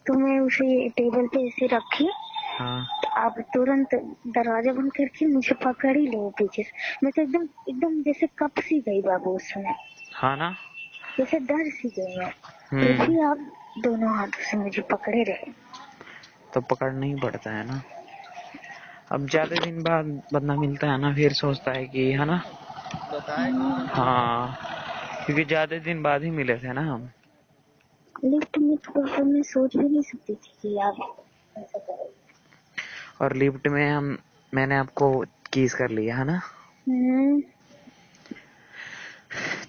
तो मैं उसे टेबल पे ऐसे रखी। हाँ। तो अब तुरंत दरवाजा बंद करके मुझे पकड़ ही ले पीछे से। मैं तो एकदम एकदम जैसे कप सी गई बाबू उसमें, हाँ ना। जैसे डर सी गई मैं। तो भी आप दोनों हाथों से मुझे पकड़े रहे। तो पकड़ना ही पड़ता है ना। अब ज्यादा दिन बाद बंदा मिलता है ना, फिर सोचता है कि, है ना। हाँ, क्योंकि ज्यादा दिन बाद ही मिले थे ना हम। लिफ्ट में तो मैं सोच भी नहीं सकती थी कि आप ऐसा करोगे। और लिफ्ट में मैंने आपको किस कर लिया है ना।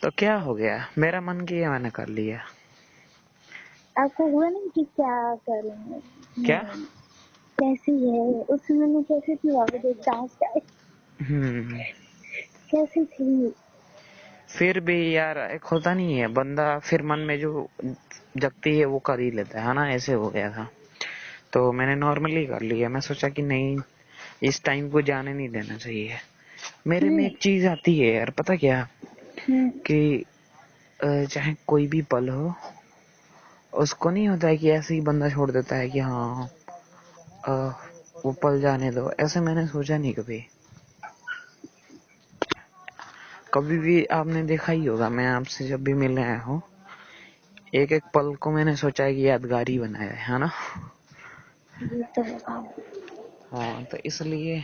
तो क्या हो गया, मेरा मन किया मैंने कर लिया। आपको हुआ नहीं कि क्या करूँ क्या? कैसी है उस समय में, कैसी थी बाबू डांस कैसी थी। फिर भी यार एक होता नहीं है बंदा, फिर मन में जो जगती है वो कर ही लेता है ना। ऐसे हो गया था तो मैंने नॉर्मली कर लिया। मैं सोचा कि नहीं, इस टाइम को जाने नहीं देना चाहिए। मेरे में एक चीज आती है यार, पता क्या, कि चाहे कोई भी पल हो, उसको नहीं होता है कि ऐसे ही बंदा छोड़ देता है कि हाँ अ, वो पल जाने दो। ऐसे मैंने सोचा नहीं कभी। कभी भी आपने देखा ही होगा, मैं आपसे जब भी मिलने आया हूँ, एक एक पल को मैंने सोचा है कि यादगार ही बनाया है ना। ये तो हाँ, तो इसलिए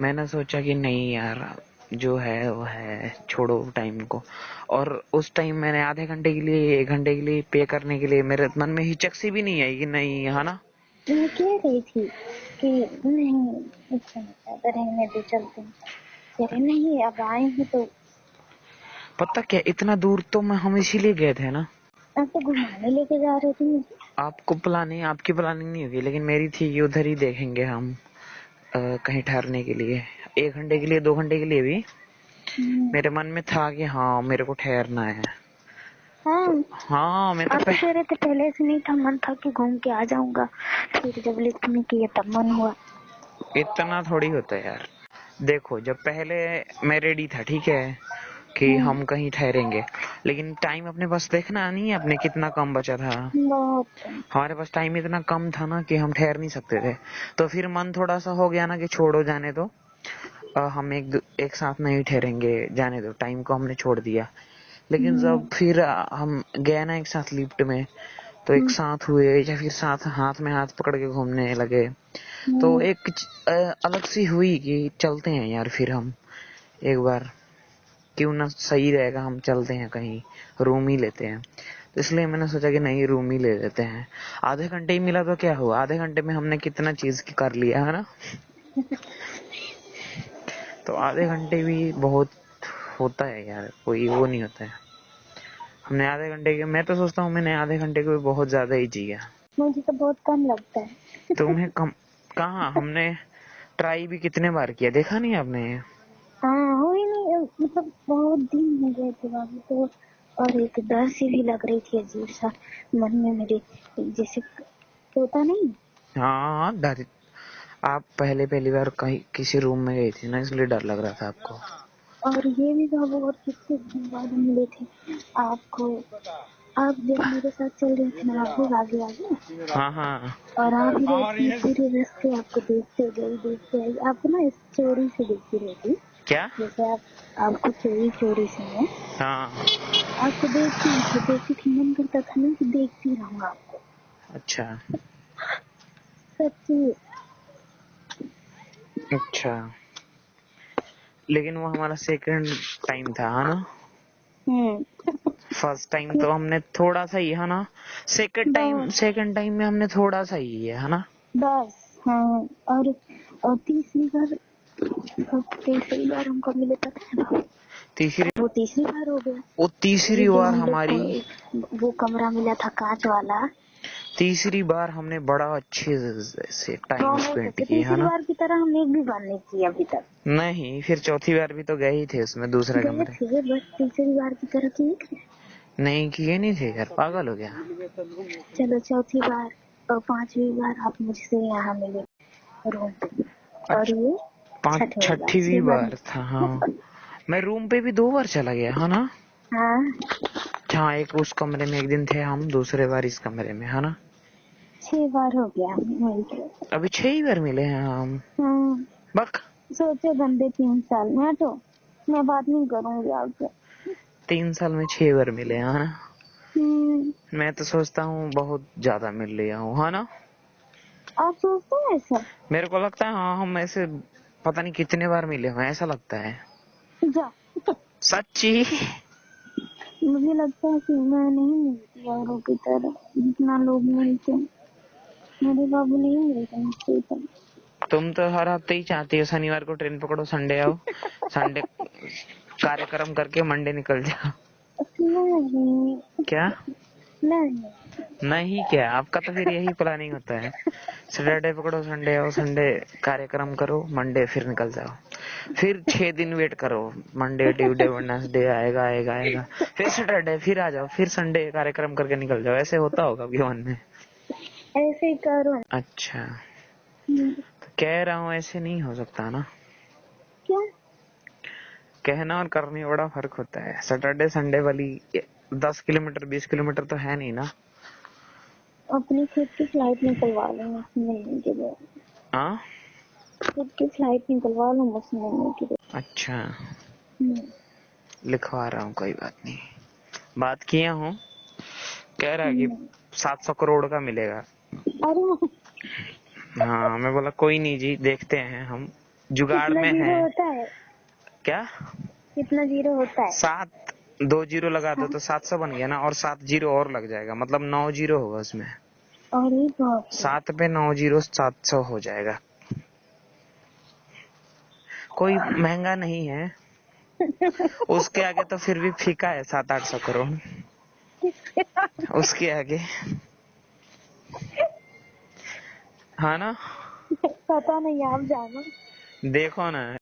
मैंने सोचा कि नहीं यार, जो है वो है, छोड़ो टाइम को। और उस टाइम मैंने आधे घंटे के लिए, 1 घंटे के लिए पे करने के लिए मेरे मन में हिचक सी भी नहीं आई कि नहीं, है ना। मैं कह रही थी कि नहीं इतना ज्यादा रहने दो, चलते हैं। कह रहे नहीं अब आए हैं तो। पता क्या, इतना दूर तो हम इसीलिए गए थे ना। आप तो घुमाने लेके जा रहे थे मुझे। आपकी प्लानिंग नहीं होगी, लेकिन मेरी थी कि उधर ही देखेंगे हम, कहीं ठहरने के लिए, 1 घंटे के लिए, 2 घंटे के लिए भी। मेरे मन में था कि हाँ मेरे को ठहरना है। हाँ, तो हाँ, मैं तो आप तो कह रहे थे पहले से नहीं था, मन था कि घूम के आ जाऊंगा, फिर जब लिफ्ट में किया तब मन हुआ। इतना थोड़ी होता है यार। देखो, जब पहले मैं रेडी था, ठीक है, कि हम कहीं ठहरेंगे, लेकिन टाइम अपने पास देखना नहीं है, अपने कितना कम बचा था। बहुत हमारे पास टाइम इतना कम था ना कि हम ठहर नहीं सकते थे। तो फिर मन थोड़ा सा हो गया ना कि छोड़ो, जाने दो, हम एक साथ नहीं ठहरेंगे, जाने दो, टाइम को हमने छोड़ दिया। लेकिन जब फिर हम गए ना एक साथ लिफ्ट में, तो एक साथ हुए, या फिर साथ हाथ में हाथ पकड़ के घूमने लगे, तो एक अलग सी हुई कि चलते हैं यार, फिर हम एक बार, क्यों ना, सही रहेगा, हम चलते हैं कहीं, रूम ही लेते हैं। तो इसलिए मैंने सोचा कि नहीं, रूम ही ले लेते हैं। आधे घंटे ही मिला तो क्या हुआ, आधे घंटे में हमने कितना चीज कर लिया है ना। तो आधे घंटे भी बहुत होता है यार, कोई वो नहीं होता है। हमने आधे घंटे के, मैं तो सोचता हूँ मैंने आधे घंटे को भी बहुत ज्यादा ही जिया। मुझे तो बहुत कम लगता है। तुम्हें कम कहाँ, हमने ट्राई भी कितने बार किया, देखा नहीं आपने। हाँ हो ही नहीं, मतलब बहुत दिन हो गए थे बाबू तो। और एक डर सी भी लग रही थी अजीब सा मन में मेरे, जैसे होता नहीं। हाँ, डर। आप पहले पहली बार कहीं किसी रूम में गई थी ना, इसलिए डर लग रहा था आपको। और ये भी बाबू, और कितने दिन बाद मिले थे आपको। आप जब मेरे साथ चल रहे थे ना बाबू, आगे आगे, हाँ हाँ। और आप ही पूरे रास्ते आपको देखते आई आपको ना, इस चोरी से देखती रहती। क्या? जैसे आप, आपको चोरी चोरी से मैं हाँ। आपको देखती थी, मन करता था ना कि देखती रहूं आपको। अच्छा। सच्ची। अच्छा, लेकिन वो हमारा सेकंड टाइम था, है ना। फर्स्ट टाइम तो हमने थोड़ा सा ही, है ना। बस सेकंड टाइम में हमने थोड़ा सा ही है ना। बस। हाँ, और तीसरी बार हमको मिले पता है ना, तीसरी वो तीसरी बार हो गया। वो ये तीसरी जब बार हम लोग हमारी को वो कमरा मिला था कांच वाला। तीसरी बार हमने बड़ा अच्छे से टाइम बहुत स्पेंड अच्छे, किया, है तीसरी ना। बार की तरह हम एक भी बार नहीं की अभी तक। नहीं, फिर चौथी बार भी तो गए ही थे उसमें, दूसरे गए कमरे। थे बस तीसरी बार की तरह की। नहीं किए नहीं थे यार, पागल हो गया। चलो चौथी बार और पांचवी बार आप मुझसे यहाँ मिले रूम पे, और ये छठवीं बार था, हाँ। मैं रूम पे भी 2 बार चला गया, है ना। हाँ हाँ, एक उस कमरे में एक दिन थे हम, दूसरे बार इस कमरे में, है ना। 6 बार हो गया मिलके। अभी 6 ही बार मिले हैं हम। हाँ, बक सोचे गंदे 3 साल में तो मैं बात नहीं करूंगी आपसे। 3 साल में 6 बार मिले हैं, है ना? हम्म, मैं तो सोचता हूँ बहुत ज्यादा मिल लिया हूँ, है ना? आप सोचते हैं ऐसा? मेरे को लगता है हाँ, हम ऐसे पता नहीं कितने बार मिले हुए हैं, ऐसा लगता है। जा, सच्ची? मुझे लगता है कि मैं नहीं मिलती औरों की तरह जितना लोग मिलते हैं। मेरे बाबू नहीं मिलते मुझसे इतना। तुम तो हर हफ्ते ही चाहती हो शनिवार को ट्रेन पकड़ो, संडे आओ, संडे कार्यक्रम करके मंडे निकल जाओ। नहीं क्या? नहीं। नहीं क्या? आपका तो फिर यही प्लानिंग होता है, सैटरडे पकड़ो, संडे आओ, संडे कार्यक्रम करो, मंडे फिर निकल जाओ, फिर 6 दिन वेट करो, मंडे ट्यूसडे वेडनेसडे आएगा आएगा आएगा, फिर सैटरडे फिर आ जाओ, फिर संडे कार्यक्रम करके निकल जाओ। ऐसे होता होगा आपके मन में? ऐसे ही करो। अच्छा, तो कह रहा हूँ ऐसे नहीं हो सकता ना। क्या? कहना और करने में बड़ा फर्क होता है। सैटरडे संडे वाली 10 किलोमीटर 20 किलोमीटर तो है नहीं ना। अपनी खुद की फ्लाइट निकलवा लो मुझसे मिलने के लिए। हाँ, खुद की फ्लाइट निकलवा लो मुझसे मिलने के लिए। अच्छा, हम्म, लिखवा रहा हूँ, कोई बात नहीं। बात किया हूँ, कह रहा है कि हम्म। 700 करोड़ का मिलेगा। अरे हाँ, मैं बोला कोई नहीं जी, देखते हैं, हम जुगाड़ कितना में जीरो हैं। होता है? क्या? कितना जीरो होता है? 7, 2 जीरो लगा दो हाँ, तो 700 बन गया ना, और 7 जीरो और लग जाएगा, मतलब 9 जीरो होगा उसमें। अरे बाप रे। 7 पे 9 जीरो 700 हो जाएगा। कोई महंगा नहीं है, उसके आगे तो फिर भी फीका है 700-800 करोड़। उसके आगे, हाँ ना? पता नहीं, आप जानो। देखो ना।